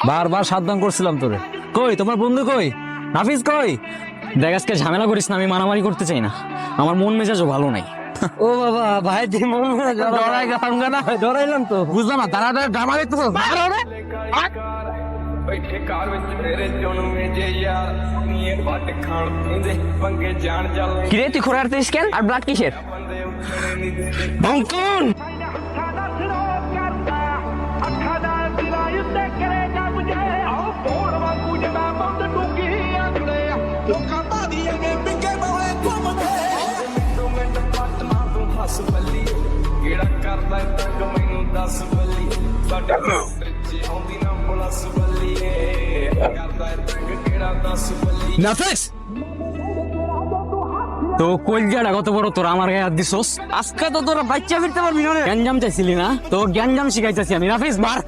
বারবার সাবধান করছিলাম তোরে। কই তোমার বন্ধু কই? নাফিস কই? দেখ আজকে ঝামেলা করিস না, আমি মারামারি করতে চাই না, আমার মন মেজাজও ভালো নাই। ও বাবা ভাই তুই মন ডরাই গেলাম না, ডরাইলাম তো। বুঝলাম না, দাঁড়া দাঁড়া ড্রামা দেখতেছ। ਬੈਠੇ ਕਾਰ ਵਿੱਚ ਮੇਰੇ ਜੁਣਵੇਂ ਜੇ ਯਾਰ ਨੀਏ ਵੱਟ ਖਾਣ ਪੀਂਦੇ ਪੰਗੇ ਜਾਣ ਚੱਲ কিরে তুই খোরার তেইশ কেন আর ব্লাড কিসের? ਬੰਦੇ ਉੱਠਣੇ ਨਹੀਂ ਦਿੰਦੇ অঙ্কন ਅੱਖਾਂ ਦਾ ਸਰੋਤ ਕਰਦਾ ਅੱਖਾਂ ਦਾ ਦਿਲਾਂ ਉੱਤੇ ਕਰੇਗਾ ਬੁਝੇ ਆਓ ਬੋਲ ਵਾਂਗੂ ਜਿਵੇਂ ਬੰਦ ਡੂੰਗੀ ਆਂਗਲੇ ਲੋਕਾਂ ਬਾਦੀ ਅਗੇ ਪਿੱਗੇ ਬੋਏ ਘੁੰਮਦੇ ਮਿੰਟੋ ਮਿੰਟ ਪੱਟਣਾ ਤੂੰ ਹੱਸ ਬੱਲੀ ਕਿਹੜਾ ਕਰਦਾ ਏ ਤੰਗ ਮੈਨੂੰ ਦੱਸ ਬੱਲੀ ਸਾਡੇ ਵਿੱਚ ਆਉਂਦੀ ਨਾ ਪੁਲਸ ਬੱਲੀਏ ਕਰਦਾ ਏ ਤੰਗ ਕਿਹੜਾ ਦੱਸ ਬੱਲੀ। নাফিস তো কলজাটা কত বড় তোরা আমার গায়ে হাত দিছস? আজকে তো তোরা বাচ্চা ফিরতে পারবি না রে। গ্যাঞ্জাম চাইছিলি না, তো গ্যাঞ্জাম শিখাইতেছি আমি। নাফিস মার।